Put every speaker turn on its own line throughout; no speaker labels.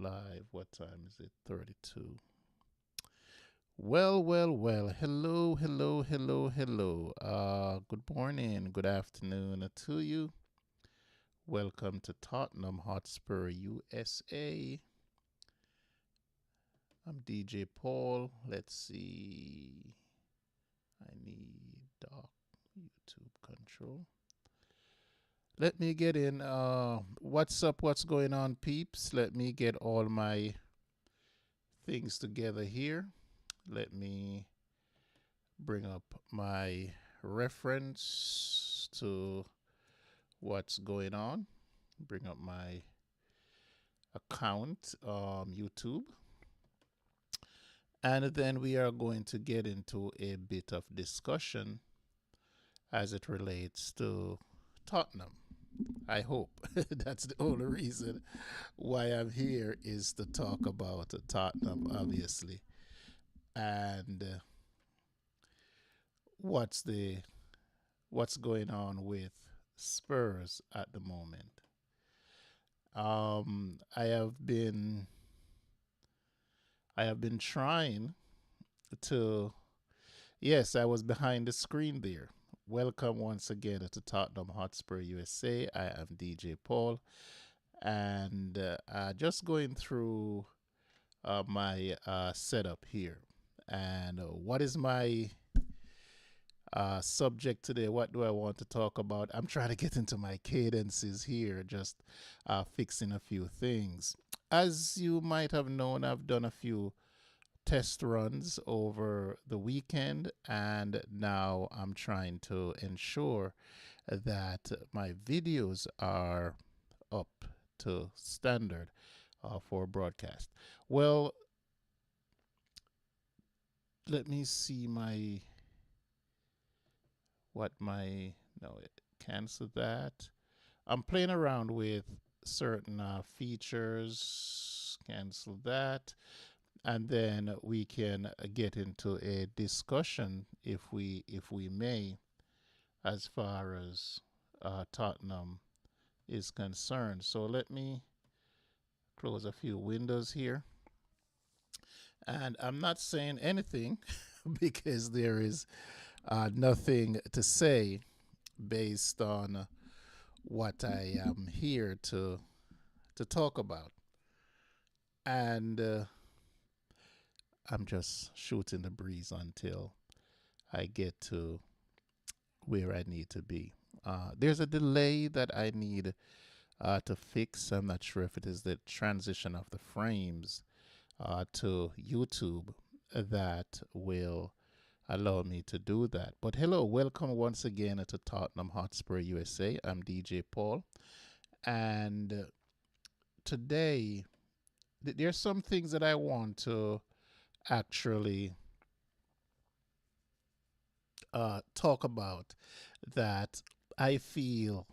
live. What time is it? 32. Well, well, well. Hello, hello, hello, hello. Good morning, good afternoon to you. Welcome to Tottnam Hotspur, USA. I'm DJ Paul. Let's see. I need doc YouTube control. Let me get in. What's up? What's going on, peeps? Let me get all my things together here. Let me bring up my reference to what's going on. Bring up my account, YouTube. And then we are going to get into a bit of discussion as it relates to Tottnam. I hope. That's the only reason why I'm here, is to talk about Tottnam, obviously. And what's going on with Spurs at the moment. I have been trying to, yes, I was behind the screen there. Welcome once again to Tottnam Hotspur, USA. I am DJ Paul, and just going through my setup here. And what is my subject today? What do I want to talk about? I'm trying to get into my cadences here, just fixing a few things. As you might have known, I've done a few test runs over the weekend, and now I'm trying to ensure that my videos are up to standard for broadcast. Well, let me see cancel that. I'm playing around with certain features. Cancel that. And then we can get into a discussion, if we may, as far as Tottnam is concerned. So let me close a few windows here. And I'm not saying anything because there is nothing to say based on what I am here to talk about. And I'm just shooting the breeze until I get to where I need to be. There's a delay that I need to fix. I'm not sure if it is the transition of the frames to YouTube that will allow me to do that. But hello, welcome once again to Tottnam Hotspur, USA. I'm DJ Paul. And today, there's some things that I want to actually talk about that I feel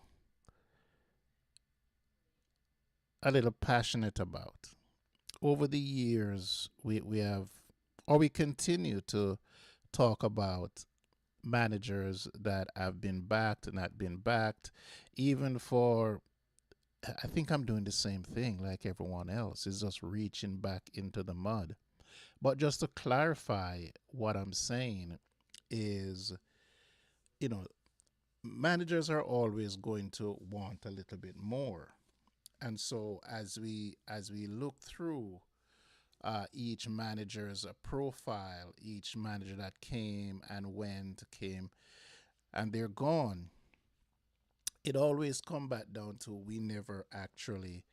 a little passionate about. Over the years, we continue to talk about managers that have been backed and not been backed, even for, I think I'm doing the same thing like everyone else, is just reaching back into the mud. But just to clarify what I'm saying is, managers are always going to want a little bit more. And so as we look through each manager's profile, each manager that came and went, and they're gone, it always come back down to, we never actually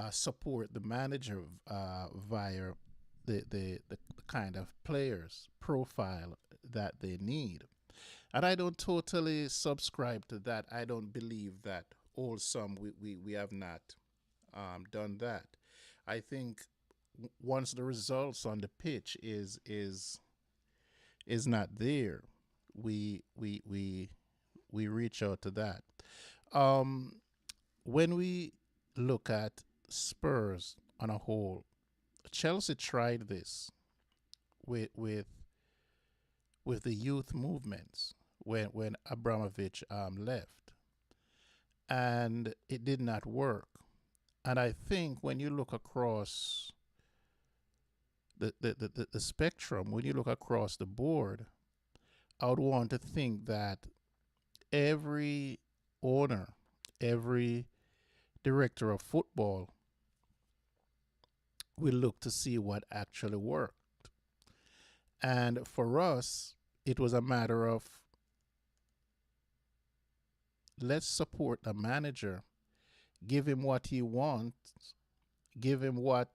support the manager via the kind of players profile that they need. And I don't totally subscribe to that. I don't believe that also we have not done that. I think once the results on the pitch is not there, we reach out to that. When we look at Spurs on a whole, Chelsea tried this with the youth movements when Abramovich left, and it did not work. And I think when you look across the spectrum, when you look across the board, I would want to think that every owner, every director of football will look to see what actually worked. And for us, it was a matter of let's support the manager, give him what he wants, give him what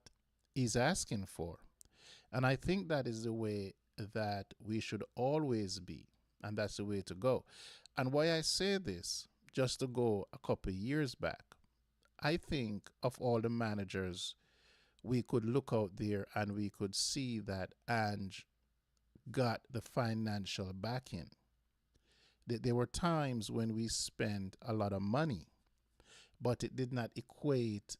he's asking for. And I think that is the way that we should always be. And that's the way to go. And why I say this, just to go a couple of years back, I think of all the managers, we could look out there and we could see that Ange got the financial backing. There were times when we spent a lot of money, but it did not equate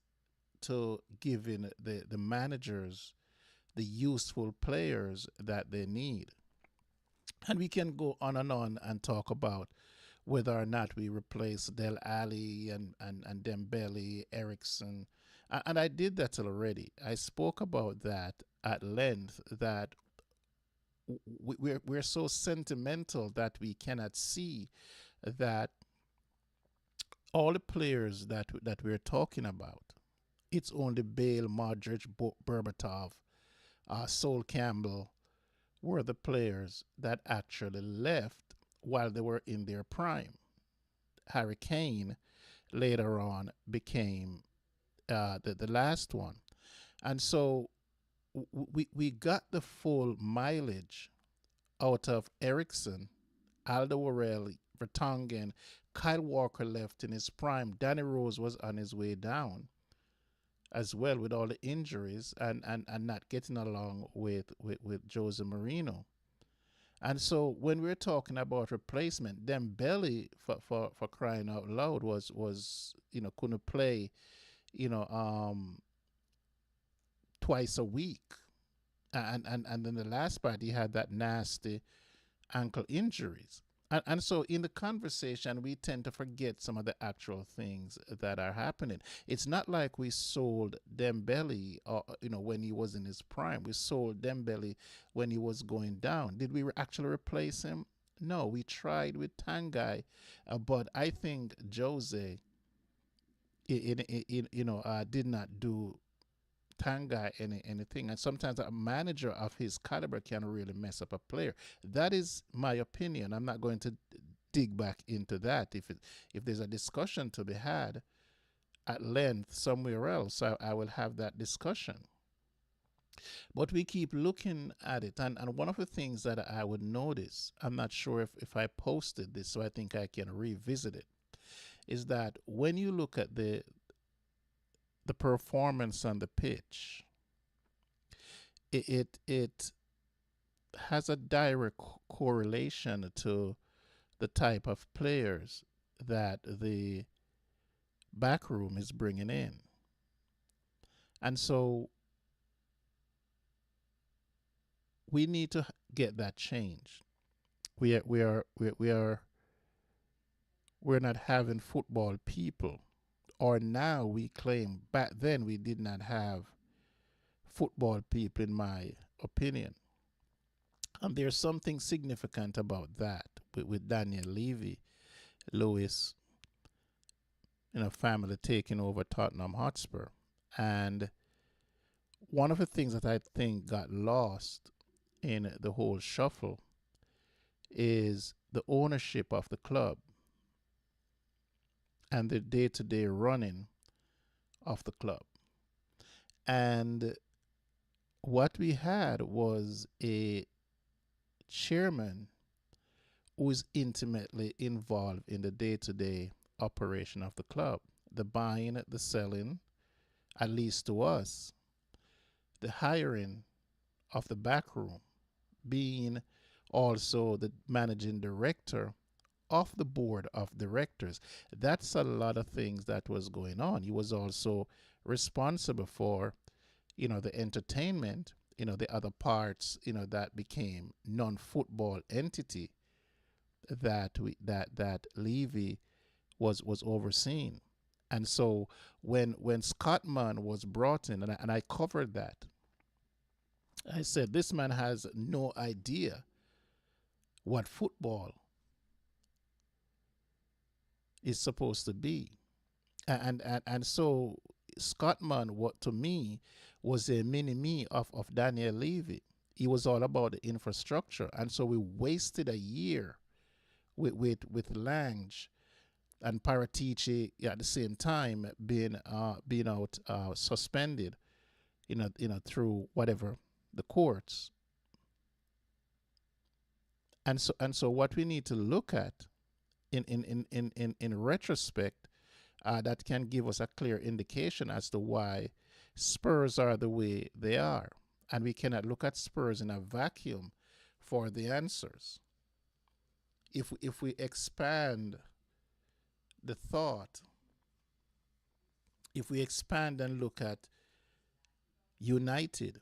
to giving the managers the useful players that they need. And we can go on and talk about whether or not we replace Del Ali and Dembele, Ericsson. And I did that already. I spoke about that at length, that we're so sentimental that we cannot see that all the players that we're talking about, it's only Bale, Modric, Berbatov, Sol Campbell were the players that actually left while they were in their prime. Harry Kane later on became the last one. And so we got the full mileage out of Ericsson, Alderweireld, Vertonghen. Kyle Walker left in his prime. Danny Rose was on his way down as well with all the injuries and not getting along with Jose Mourinho. And so when we're talking about replacement, Dembele for crying out loud was couldn't play twice a week. And then the last part he had that nasty ankle injuries. And so in the conversation, we tend to forget some of the actual things that are happening. It's not like we sold Dembele, when he was in his prime. We sold Dembele when he was going down. Did we actually replace him? No, we tried with Tanguy, but I think Jose, did not do Tanguy anything. And sometimes a manager of his caliber can really mess up a player. That is my opinion. I'm not going to dig back into that. If there's a discussion to be had at length somewhere else, I will have that discussion. But we keep looking at it. And one of the things that I would notice, I'm not sure if I posted this, so I think I can revisit it, is that when you look at the performance on the pitch, it has a direct correlation to the type of players that the back room is bringing in. And so we need to get that changed. We're not having football people. Or now we claim, back then we did not have football people, in my opinion. And there's something significant about that with Daniel Levy, Lewis, family taking over Tottnam Hotspur. And one of the things that I think got lost in the whole shuffle is the ownership of the club and the day-to-day running of the club. And what we had was a chairman who is intimately involved in the day-to-day operation of the club, the buying, the selling, at least to us, the hiring of the back room, being also the managing director of the board of directors. That's a lot of things that was going on. He was also responsible for, the entertainment, the other parts, that became non-football entity that Levy was overseeing. And so when Scottman was brought in, and I covered that, I said this man has no idea what football is supposed to be. And so Scottman, what to me was a mini me of Daniel Levy. He was all about the infrastructure, and so we wasted a year with Lange and Paratici at the same time being out suspended, through whatever the courts. And so what we need to look at in retrospect, that can give us a clear indication as to why Spurs are the way they are. And we cannot look at Spurs in a vacuum for the answers. If we expand the thought, if we expand and look at United,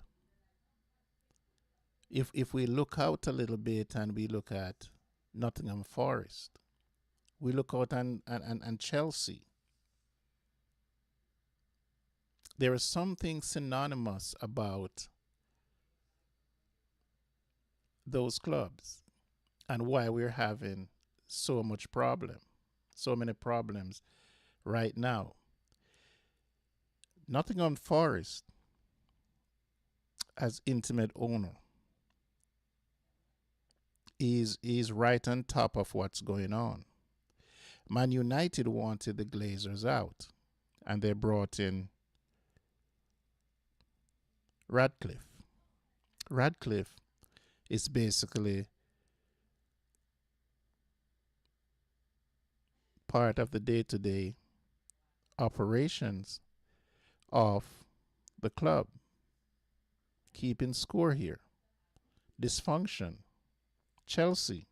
if we look out a little bit and we look at Nottingham Forest, we look out and Chelsea, there is something synonymous about those clubs and why we're having so many problems right now. Nottingham Forest, as intimate owner, is right on top of what's going on. Man United wanted the Glazers out, and they brought in Radcliffe. Radcliffe is basically part of the day-to-day operations of the club, keeping score here. Dysfunction. Chelsea,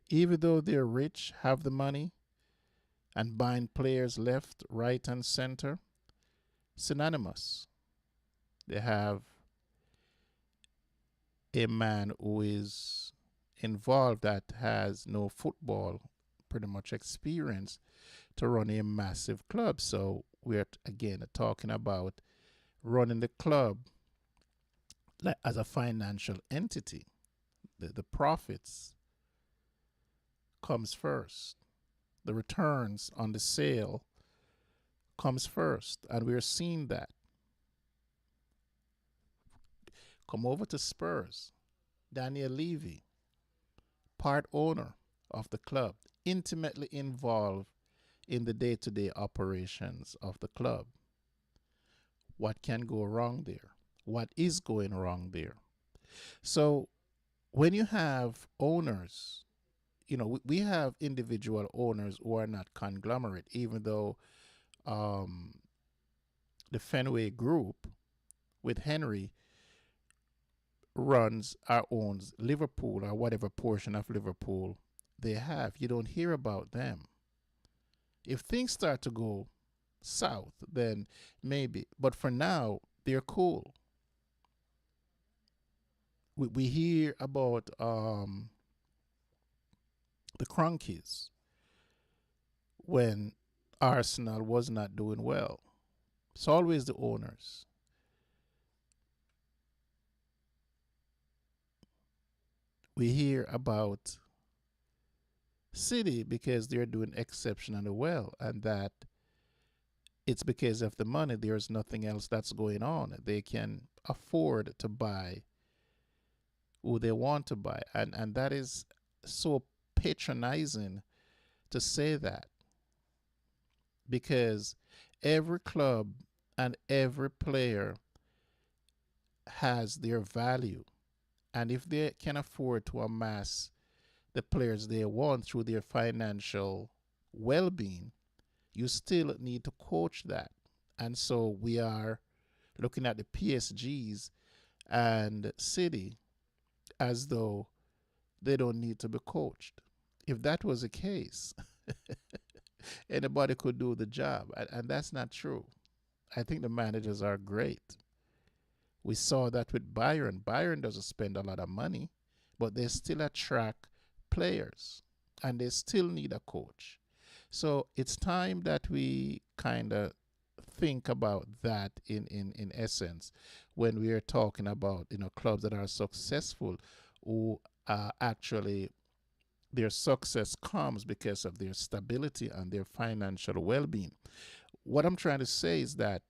even though they're rich, have the money, and buying players left, right, and center, synonymous. They have a man who is involved that has no football pretty much experience to run a massive club. So we're again talking about running the club like as a financial entity. The profits comes first. The returns on the sale comes first, and we're seeing that. Come over to Spurs. Daniel Levy, part owner of the club, intimately involved in the day-to-day operations of the club. What can go wrong there? What is going wrong there? So when you have owners, we have individual owners who are not conglomerate, even though the Fenway Group with Henry runs or owns Liverpool or whatever portion of Liverpool they have. You don't hear about them. If things start to go south, then maybe. But for now, they're cool. We hear about the Cronkies when Arsenal was not doing well. It's always the owners. We hear about City because they're doing exceptionally well, and that it's because of the money. There's nothing else that's going on. They can afford to buy who they want to buy. And that is so patronizing to say that, because every club and every player has their value. And if they can afford to amass the players they want through their financial well-being, you still need to coach that. And so we are looking at the PSGs and City as though they don't need to be coached. If that was the case, anybody could do the job. And that's not true. I think the managers are great. We saw that with Bayern. Bayern doesn't spend a lot of money, but they still attract players, and they still need a coach. So it's time that we kind of think about that in essence when we are talking about clubs that are successful, who actually their success comes because of their stability and their financial well-being. What I'm trying to say is that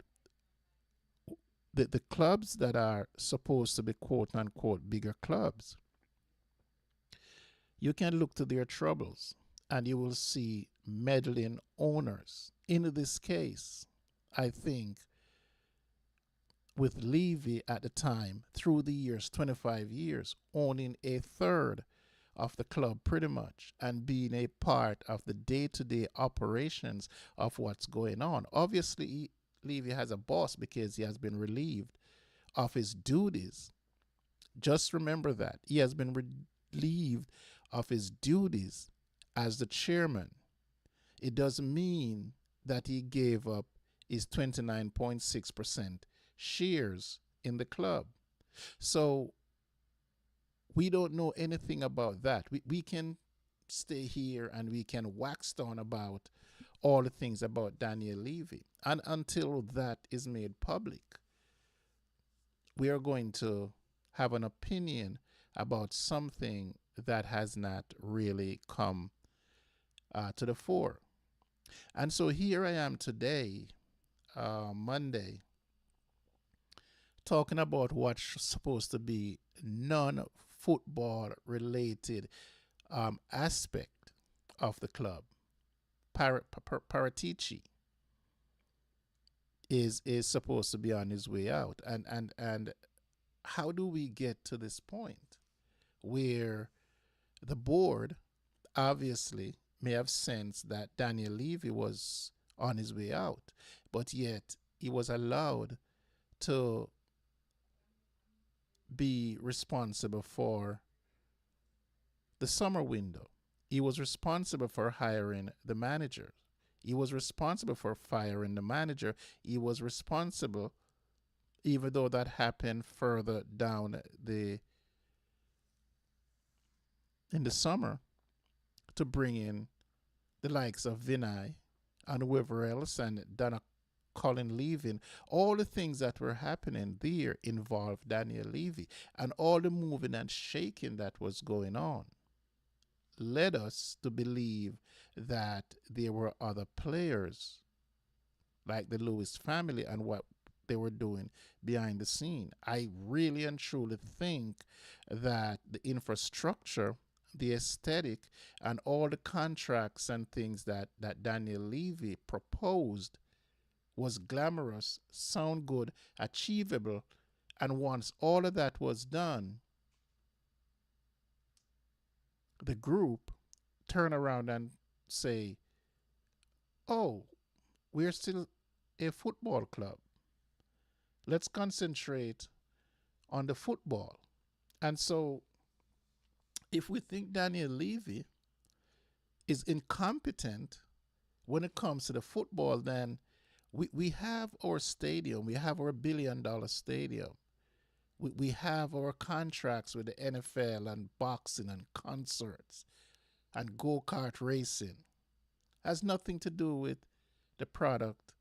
the clubs that are supposed to be quote unquote bigger clubs, you can look to their troubles and you will see meddling owners. In this case, I think with Levy at the time, through the years, 25 years, owning a third of the club pretty much and being a part of the day-to-day operations of what's going on. Obviously, Levy has a boss because he has been relieved of his duties. Just remember that. He has been relieved of his duties as the chairman. It doesn't mean that he gave up his 29.6% shares in the club. So we don't know anything about that. We can stay here and we can wax on about all the things about Daniel Levy. And until that is made public, we are going to have an opinion about something that has not really come to the fore. And so here I am today, Monday, talking about what's supposed to be non-football related aspect of the club. Paratici is supposed to be on his way out, and how do we get to this point where the board obviously may have sensed that Daniel Levy was on his way out, but yet he was allowed to be responsible for the summer window. He was responsible for hiring the manager. He was responsible for firing the manager. He was responsible, even though that happened further down in the summer, to bring in the likes of Vinay and whoever else and Donna Colin leaving. All the things that were happening there involved Daniel Levy, and all the moving and shaking that was going on led us to believe that there were other players like the Lewis family and what they were doing behind the scene. I really and truly think that the infrastructure, the aesthetic, and all the contracts and things that Daniel Levy proposed was glamorous, sound good, achievable, and once all of that was done, the group turn around and say, oh, we're still a football club. Let's concentrate on the football. And so if we think Daniel Levy is incompetent when it comes to the football, then we have our stadium. We have our $1 billion stadium. We have our contracts with the NFL and boxing and concerts and go-kart racing. Has nothing to do with the product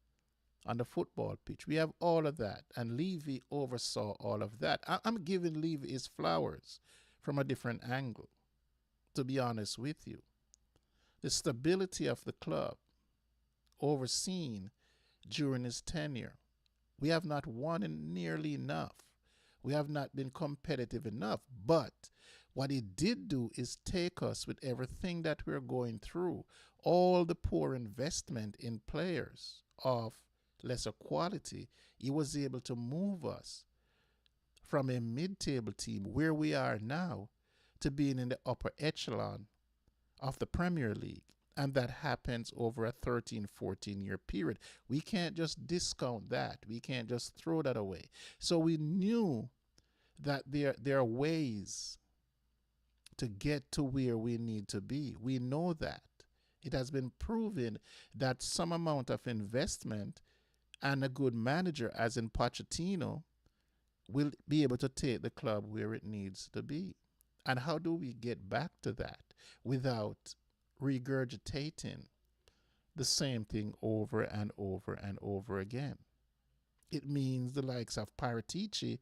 on the football pitch. We have all of that, and Levy oversaw all of that. I'm giving Levy his flowers from a different angle, to be honest with you. The stability of the club overseen during his tenure. We have not won nearly enough. We have not been competitive enough. But what he did do is take us with everything that we're going through, all the poor investment in players of lesser quality. He was able to move us from a mid-table team where we are now to being in the upper echelon of the Premier League. And that happens over a 13, 14-year period. We can't just discount that. We can't just throw that away. So we knew that there are ways to get to where we need to be. We know that. It has been proven that some amount of investment and a good manager, as in Pochettino, will be able to take the club where it needs to be. And how do we get back to that without regurgitating the same thing over and over and over again. It means the likes of Paratici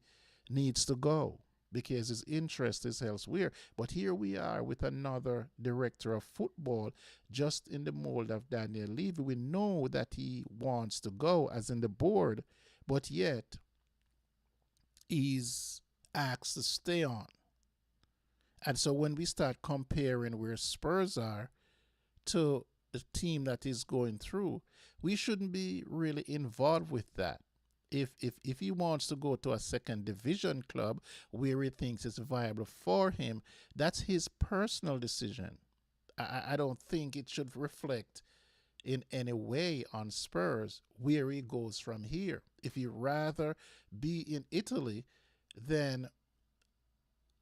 needs to go because his interest is elsewhere. But here we are with another director of football, just in the mold of Daniel Levy. We know that he wants to go, as in the board, but yet he's asked to stay on. And so when we start comparing where Spurs are to the team that is going through, we shouldn't be really involved with that. If he wants to go to a second division club where he thinks it's viable for him, that's his personal decision. I don't think it should reflect in any way on Spurs where he goes from here. If he'd rather be in Italy, then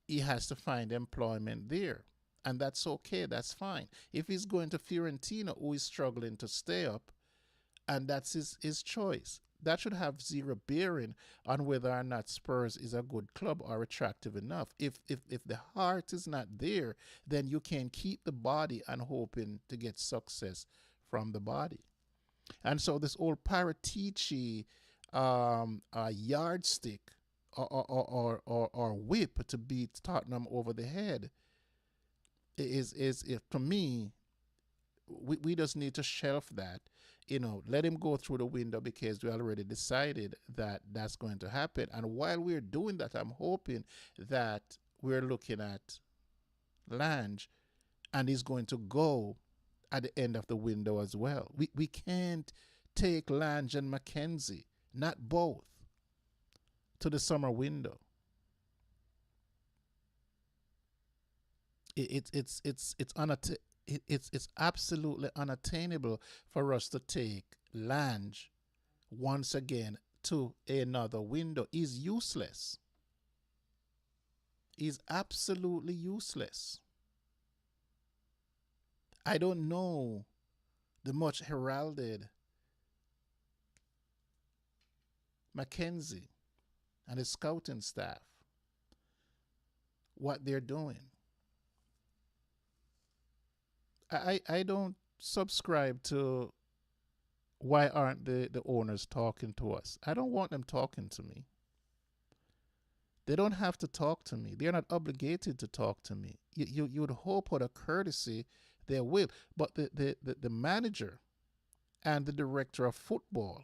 he has to find employment there. And that's okay, that's fine. If he's going to Fiorentina, who is struggling to stay up, and that's his choice, that should have zero bearing on whether or not Spurs is a good club or attractive enough. If the heart is not there, then you can keep the body and hoping to get success from the body. And so this old Paratici yardstick or whip to beat Tottenham over the head is to me, we just need to shelf that. Let him go through the window because we already decided that that's going to happen. And while we're doing that, I'm hoping that we're looking at Lange and he's going to go at the end of the window as well. We can't take Lange and McKenzie, not both, to the summer window. It's absolutely unattainable for us to take Lange once again to another window. He's useless. He's absolutely useless. I don't know the much heralded Mackenzie and his scouting staff, what they're doing. I don't subscribe to why aren't the owners talking to us. I don't want them talking to me. They don't have to talk to me. They're not obligated to talk to me. You would hope out of courtesy they will. But the manager and the director of football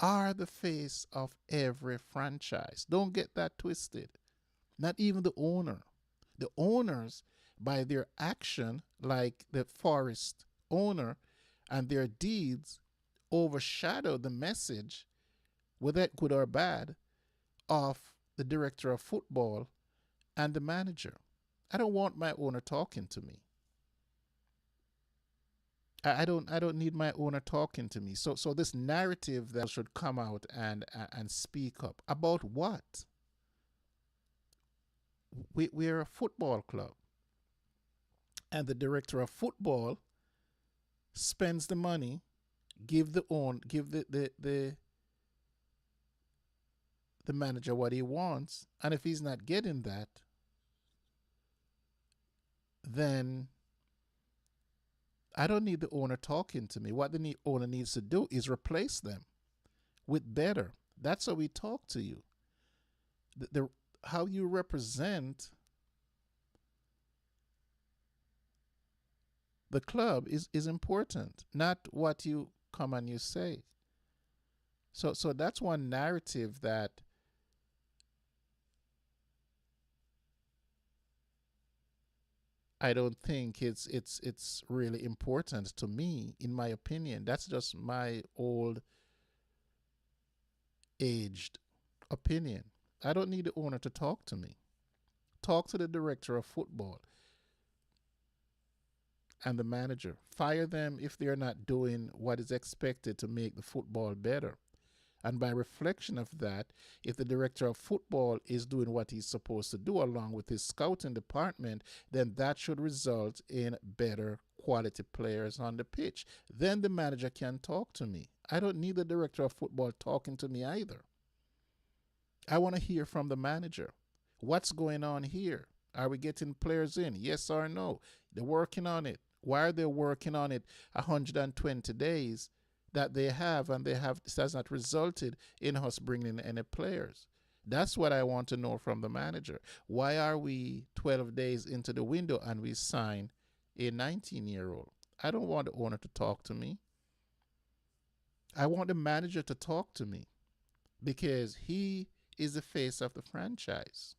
are the face of every franchise. Don't get that twisted. Not even the owner. The owners, by their action, like the Forest owner, and their deeds overshadow the message, whether good or bad, of the director of football and the manager. I don't want my owner talking to me. I don't need my owner talking to me. So this narrative that should come out and speak up about what? We're a football club, and the director of football spends the money, give the manager what he wants, and if he's not getting that, then I don't need the owner talking to me. What the owner needs to do is replace them with better. That's how we talk to you. How you represent the club is important, not what you come and you say. So that's one narrative that I don't think it's really important to me, in my opinion. That's just my old aged opinion. I don't need the owner to talk to me. Talk to the director of football and the manager. Fire them if they're not doing what is expected to make the football better. And by reflection of that, if the director of football is doing what he's supposed to do along with his scouting department, then that should result in better quality players on the pitch. Then the manager can talk to me. I don't need the director of football talking to me either. I want to hear from the manager. What's going on here? Are we getting players in? Yes or no? They're working on it. Why are they working on it 120 days that they have, and this has not resulted in us bringing any players? That's what I want to know from the manager. Why are we 12 days into the window and we sign a 19-year-old? I don't want the owner to talk to me. I want the manager to talk to me because he is the face of the franchise.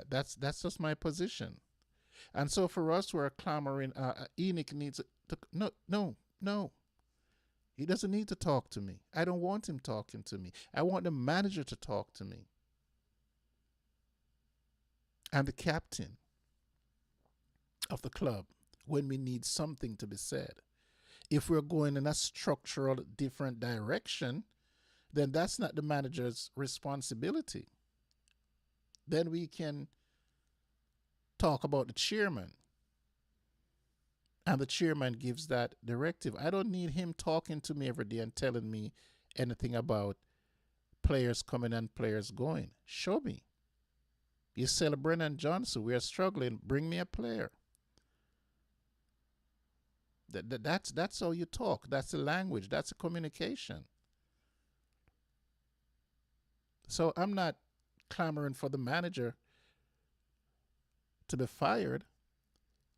That's just my position. And so for us who are clamoring, Enoch needs to, no. He doesn't need to talk to me. I don't want him talking to me. I want the manager to talk to me. And the captain of the club when we need something to be said. If we're going in a structural different direction, then that's not the manager's responsibility. Then we can talk about the chairman. And the chairman gives that directive. I don't need him talking to me every day and telling me anything about players coming and players going. Show me. You sell Brennan Johnson. We are struggling. Bring me a player. That's how you talk. That's the language. That's the communication. So I'm not clamoring for the manager to be fired,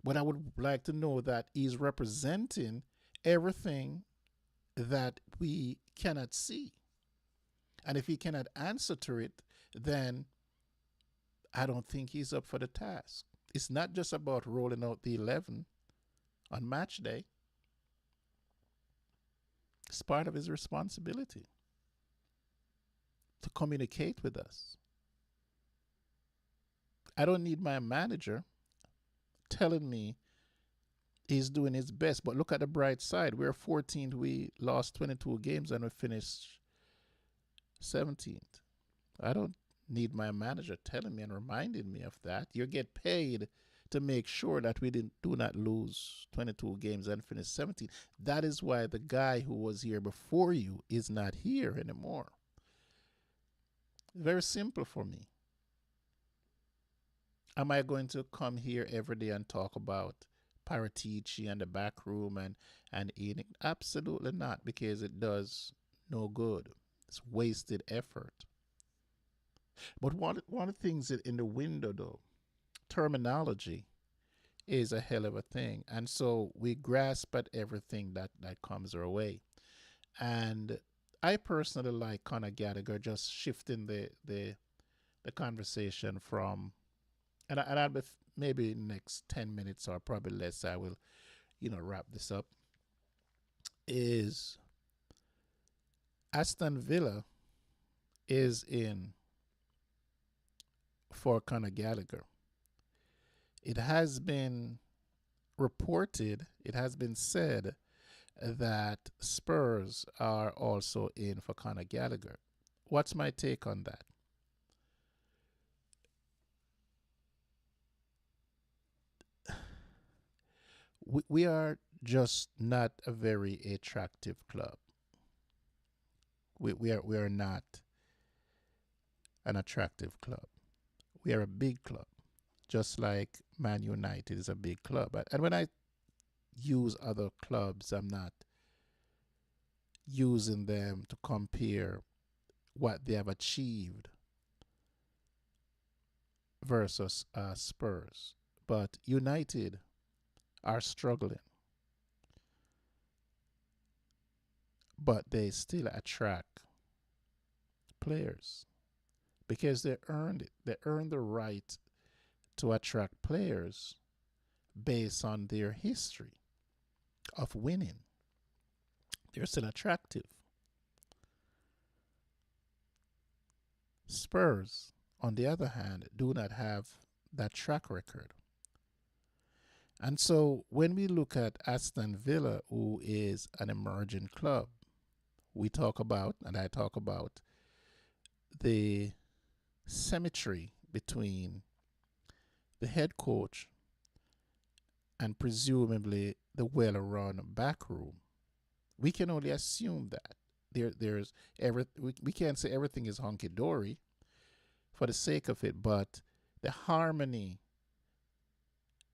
but I would like to know that he's representing everything that we cannot see. And if he cannot answer to it, then I don't think he's up for the task. It's not just about rolling out the 11 on match day. It's part of his responsibility to communicate with us. I don't need my manager telling me he's doing his best. But look at the bright side. We're 14th. We lost 22 games and we finished 17th. I don't need my manager telling me and reminding me of that. You get paid to make sure that we do not lose 22 games and finish 17th. That is why the guy who was here before you is not here anymore. Very simple for me. Am I going to come here every day and talk about Paratici and the back room and eating? Absolutely not, because it does no good. It's wasted effort. But one of the things in the window, though, terminology is a hell of a thing. And so we grasp at everything that comes our way. And I personally like Conor Gallagher just shifting the conversation from, and I'll be maybe next 10 minutes or probably less, I will, wrap this up, is Aston Villa is in for Conor Gallagher. It has been reported, it has been said that Spurs are also in for Conor Gallagher. What's my take on that? We are just not a very attractive club. We are not an attractive club. We are a big club, just like Man United is a big club. And when I use other clubs, I'm not using them to compare what they have achieved versus Spurs. But United are struggling, but they still attract players because they earned it. They earned the right to attract players based on their history of winning. They're still attractive. Spurs, on the other hand, do not have that track record. And so when we look at Aston Villa, who is an emerging club, we talk about, and I talk about, the symmetry between the head coach and presumably the well-run back room. We can only assume that we can't say everything is hunky-dory for the sake of it, but The harmony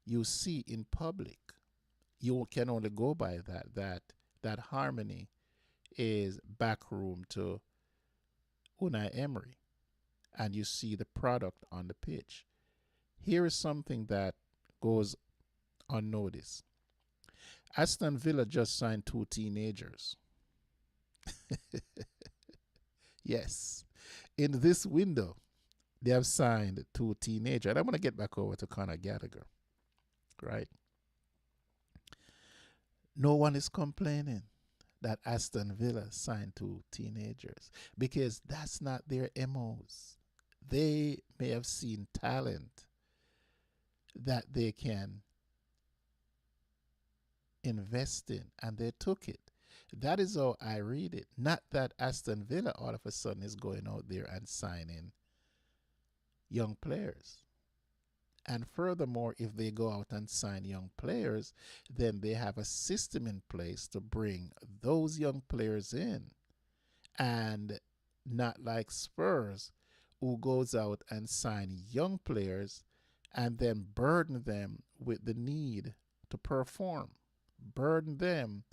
you see in public, you can only go by that harmony is backroom to Unai Emery, and you see the product on the pitch. Here is something that goes unnoticed. Aston Villa just signed two teenagers. Yes, in this window, they have signed two teenagers. And I want to get back over to Conor Gallagher, right? No one is complaining that Aston Villa signed two teenagers because that's not their MOs. They may have seen talent that they can invest in, and they took it. That is how I read it. Not that Aston Villa all of a sudden is going out there and signing young players. And furthermore, if they go out and sign young players, then they have a system in place to bring those young players in. And not like Spurs, who goes out and sign young players and then burden them with the need to perform, burden them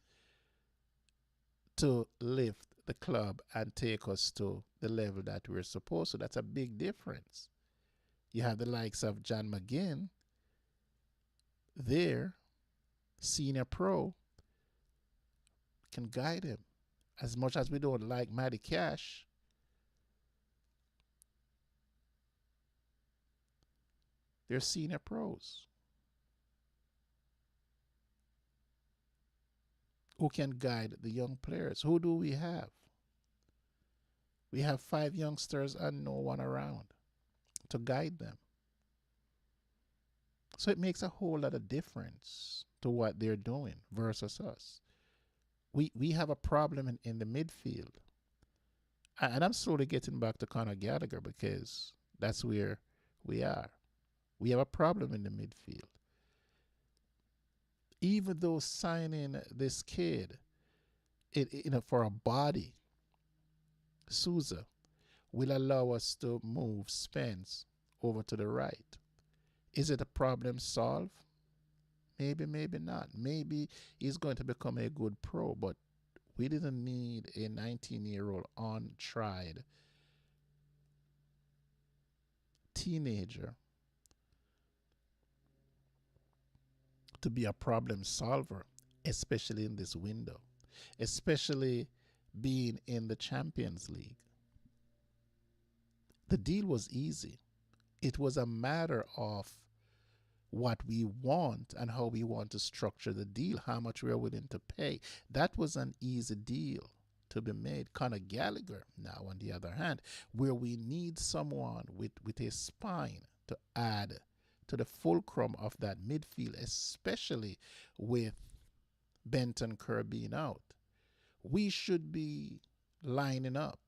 to lift the club and take us to the level that we're supposed to. That's a big difference. You have the likes of John McGinn there, senior pro, can guide him. As much as we don't like Matty Cash, they're senior pros who can guide the young players. Who do we have? We have 5 youngsters and no one around to guide them. So it makes a whole lot of difference to what they're doing versus us. We have a problem in the midfield. And I'm slowly getting back to Conor Gallagher because that's where we are. We have a problem in the midfield. Even though signing this kid for a body, Souza, will allow us to move Spence over to the right. Is it a problem solved? Maybe, maybe not. Maybe he's going to become a good pro, but we didn't need a 19-year-old untried teenager to be a problem solver, especially in this window, especially being in the Champions League. The deal was easy. It was a matter of what we want and how we want to structure the deal, how much we are willing to pay. That was an easy deal to be made. Conor Gallagher, now on the other hand, where we need someone with a spine to add to the fulcrum of that midfield, especially with Benton Kerr being out. We should be lining up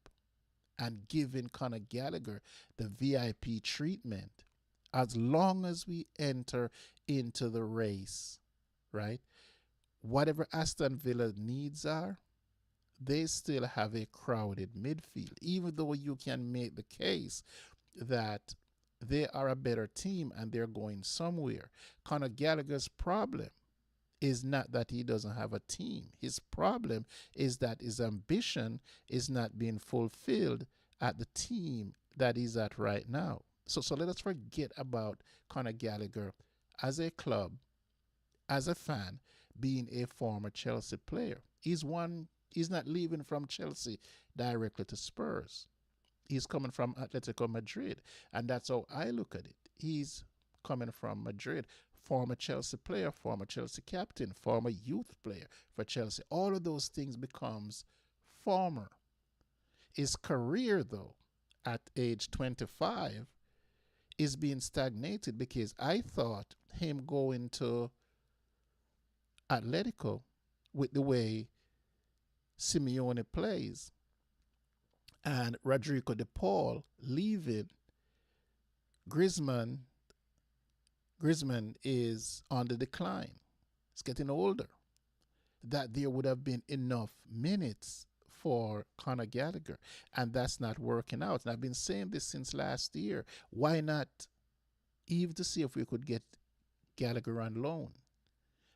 and giving Conor Gallagher the VIP treatment as long as we enter into the race, right? Whatever Aston Villa needs are, they still have a crowded midfield, even though you can make the case that they are a better team and they're going somewhere. Conor Gallagher's problem is not that he doesn't have a team. His problem is that his ambition is not being fulfilled at the team that he's at right now. So let us forget about Conor Gallagher as a club, as a fan, being a former Chelsea player. He's not leaving from Chelsea directly to Spurs. He's coming from Atletico Madrid, and that's how I look at it. He's coming from Madrid, former Chelsea player, former Chelsea captain, former youth player for Chelsea. All of those things becomes former. His career, though, at age 25, is being stagnated because I thought him going to Atletico with the way Simeone plays and Rodrigo de Paul leaving, Griezmann is on the decline. He's getting older. That there would have been enough minutes for Conor Gallagher, and that's not working out. And I've been saying this since last year. Why not even to see if we could get Gallagher on loan.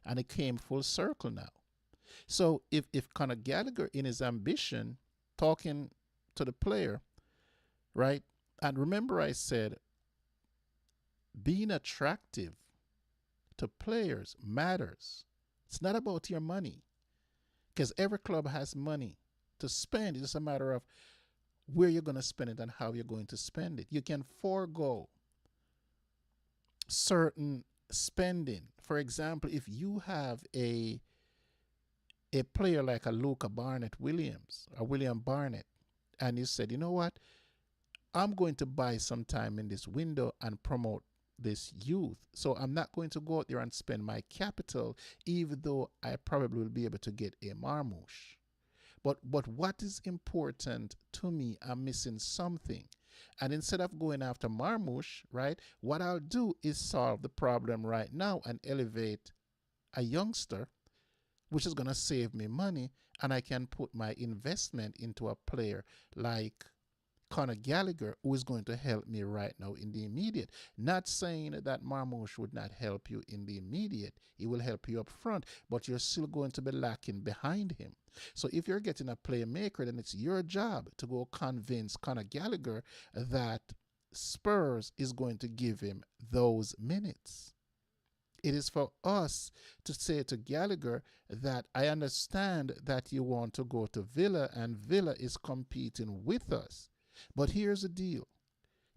And it came full circle now. So if Conor Gallagher, in his ambition, talking to the player, right? And remember, I said being attractive to players matters. It's not about your money, because every club has money to spend. It's just a matter of where you're going to spend it and how you're going to spend it. You can forego certain spending. For example, if you have a player like a Luca Barnett Williams or William Barnett, and you said, you know what, I'm going to buy some time in this window and promote this youth. So I'm not going to go out there and spend my capital, even though I probably will be able to get a Marmouche. But what is important to me, I'm missing something. And instead of going after Marmouche, right, what I'll do is solve the problem right now and elevate a youngster, which is going to save me money, and I can put my investment into a player like Conor Gallagher, who is going to help me right now in the immediate. Not saying that Marmouche would not help you in the immediate. He will help you up front, but you're still going to be lacking behind him. So if you're getting a playmaker, then it's your job to go convince Conor Gallagher that Spurs is going to give him those minutes. It is for us to say to Gallagher that I understand that you want to go to Villa and Villa is competing with us. But here's the deal.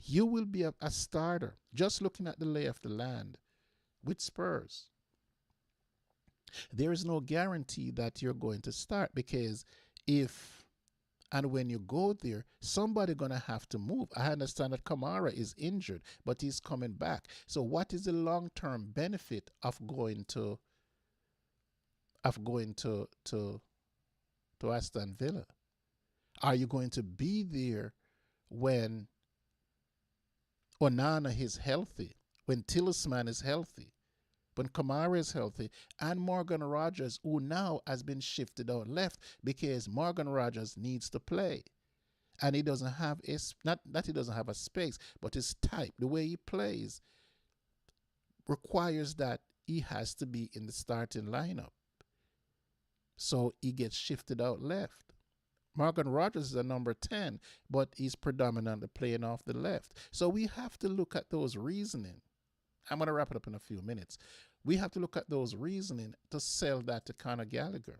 You will be a starter, just looking at the lay of the land, with Spurs. There is no guarantee that you're going to start, because if and when you go there, somebody going to have to move. I understand that Kamara is injured, but he's coming back. So what is the long-term benefit of going to Aston Villa? Are you going to be there when Onana is healthy, when Talisman is healthy, when Kamara is healthy, and Morgan Rogers, who now has been shifted out left because Morgan Rogers needs to play, and he doesn't have a, not that he doesn't have a space, but his type, the way he plays, requires that he has to be in the starting lineup. So he gets shifted out left. Morgan Rogers is a number 10, but he's predominantly playing off the left. So we have to look at those reasoning. I'm going to wrap it up in a few minutes. We have to look at those reasoning to sell that to Conor Gallagher.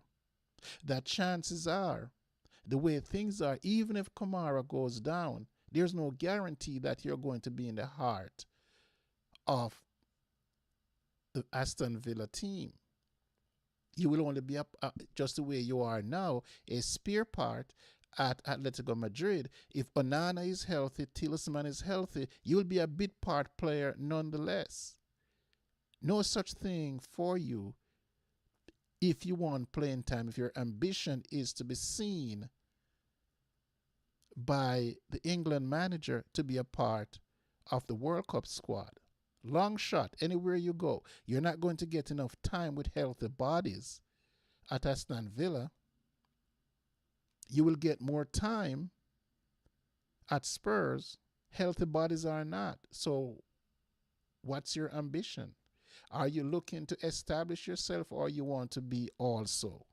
That chances are, the way things are, even if Kamara goes down, there's no guarantee that you're going to be in the heart of the Aston Villa team. You will only be up just the way you are now, a spare part at Atletico Madrid. If Onana is healthy, Talisman is healthy, you'll be a bit part player nonetheless. No such thing for you if you want playing time, if your ambition is to be seen by the England manager to be a part of the World Cup squad. Long shot, anywhere you go. You're not going to get enough time with healthy bodies at Aston Villa. You will get more time at Spurs. Healthy bodies are not. So what's your ambition? Are you looking to establish yourself, or you want to be also?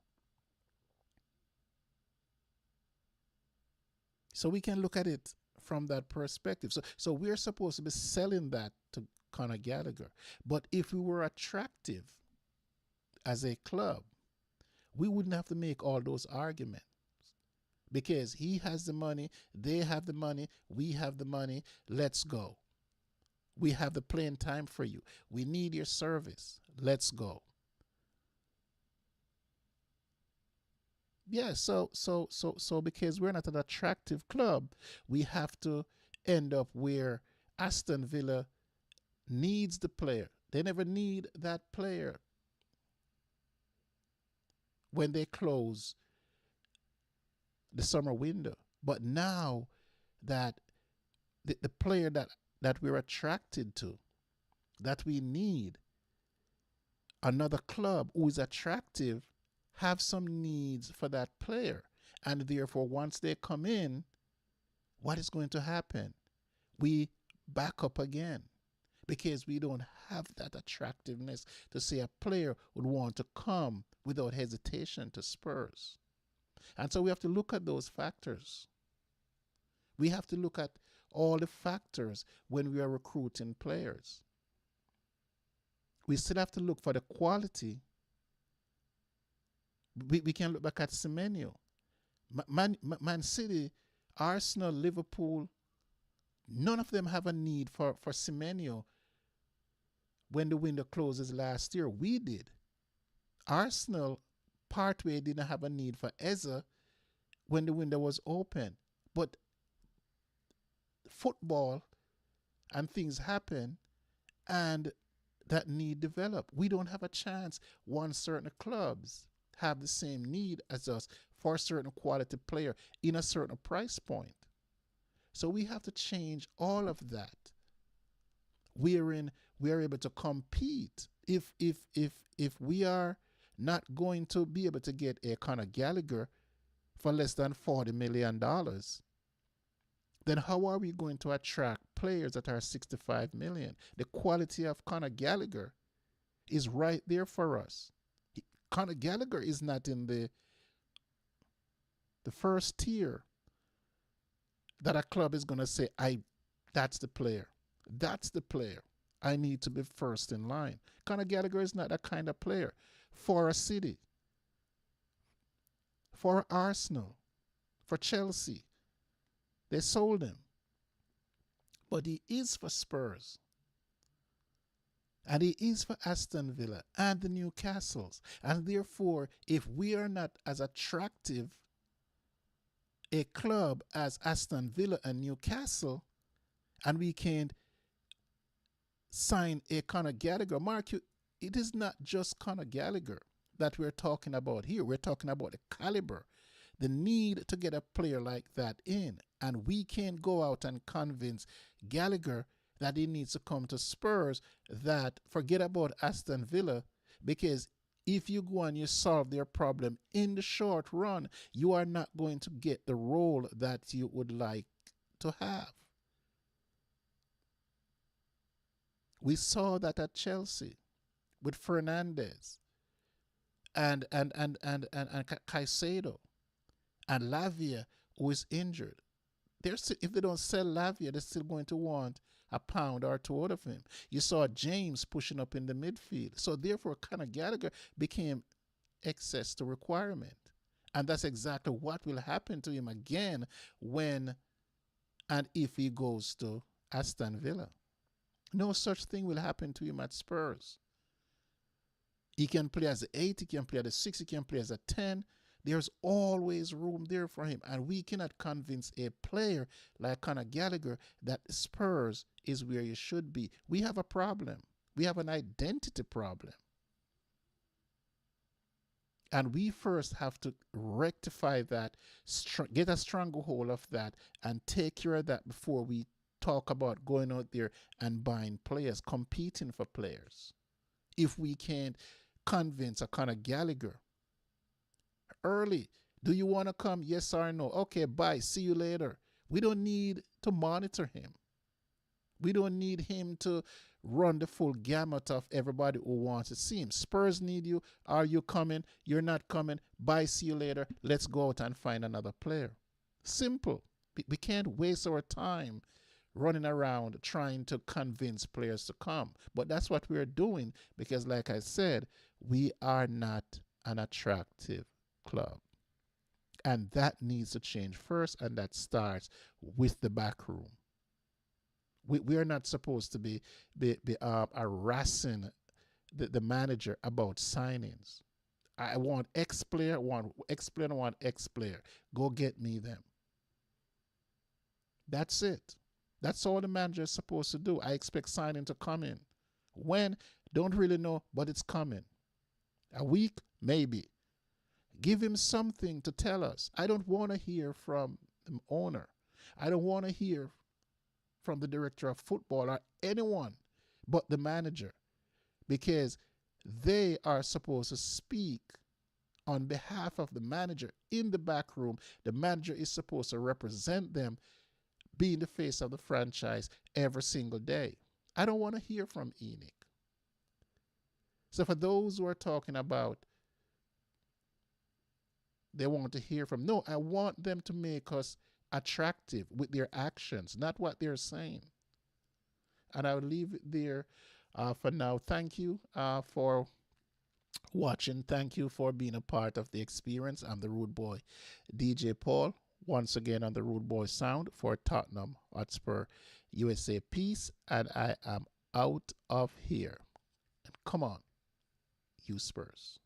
So we can look at it from that perspective. So we're supposed to be selling that to Conor Gallagher. But if we were attractive as a club, we wouldn't have to make all those arguments, because he has the money, they have the money, we have the money, let's go. We have the playing time for you. We need your service. Let's go. Yeah, so because we're not an attractive club, we have to end up where Aston Villa needs the player. They never need that player when they close the summer window. But now that the player that we're attracted to, that we need, another club who is attractive, have some needs for that player. And therefore, once they come in, what is going to happen? We back up again, because we don't have that attractiveness to say a player would want to come without hesitation to Spurs. And so we have to look at those factors. We have to look at all the factors when we are recruiting players. We still have to look for the quality. We can look back at Semenyo. Man City, Arsenal, Liverpool, none of them have a need for Semenyo when the window closes last year. We did. Arsenal, partway, didn't have a need for Eza when the window was open. But football and things happen, and that need develop. We don't have a chance once certain clubs have the same need as us for a certain quality player in a certain price point. So we have to change all of that. We are able to compete. If we are not going to be able to get a Conor Gallagher for less than $40 million, then how are we going to attract players that are 65 million? The quality of Conor Gallagher is right there for us. Conor Gallagher is not in the first tier that a club is going to say, that's the player. That's the player. I need to be first in line. Conor Gallagher is not that kind of player. For a City, for Arsenal, for Chelsea, they sold him. But he is for Spurs. And he is for Aston Villa and the Newcastles. And therefore, if we are not as attractive a club as Aston Villa and Newcastle, and we can sign a Conor Gallagher, Mark, it is not just Conor Gallagher that we're talking about here. We're talking about the caliber, the need to get a player like that in. And we can't go out and convince Gallagher that he needs to come to Spurs, that forget about Aston Villa, because if you go and you solve their problem in the short run, you are not going to get the role that you would like to have. We saw that at Chelsea with Fernandes and Caicedo and Lavia, who is injured. If they don't sell Lavia, they're still going to want a pound or two out of him. You saw James pushing up in the midfield. So therefore, Conor Gallagher became excess to requirement. And that's exactly what will happen to him again when and if he goes to Aston Villa. No such thing will happen to him at Spurs. He can play as an 8, he can play as a 6, he can play as a 10. There's always room there for him. And we cannot convince a player like Conor Gallagher that Spurs is where you should be. We have a problem. We have an identity problem. And we first have to rectify that, get a stronger hold of that, and take care of that before we talk about going out there and buying players, competing for players. If we can't convince a Conor Gallagher early, do you want to come? Yes or no? Okay, bye. See you later. We don't need to monitor him. We don't need him to run the full gamut of everybody who wants to see him. Spurs need you. Are you coming? You're not coming. Bye. See you later. Let's go out and find another player. Simple. We can't waste our time running around trying to convince players to come. But that's what we're doing because, like I said, we are not an attractive club. And that needs to change first, and that starts with the back room. We are not supposed to be harassing the manager about signings. I want X player, I want X player, I want X player. Go get me them. That's it. That's all the manager is supposed to do. I expect signing to come in. When? Don't really know, but it's coming. A week? Maybe. Give him something to tell us. I don't want to hear from the owner. I don't want to hear from the director of football or anyone but the manager, because they are supposed to speak on behalf of the manager in the back room. The manager is supposed to represent them, being the face of the franchise every single day. I don't want to hear from Enoch. So for those who are talking about they want to hear from, no, I want them to make us attractive with their actions, not what they're saying. And I'll leave it there for now. Thank you for watching. Thank you for being a part of the experience. I'm the Rude Boy, DJ Paul, once again on the Rude Boy Sound for Tottnam Hotspur, USA. Peace, and I am out of here. And come on, you Spurs.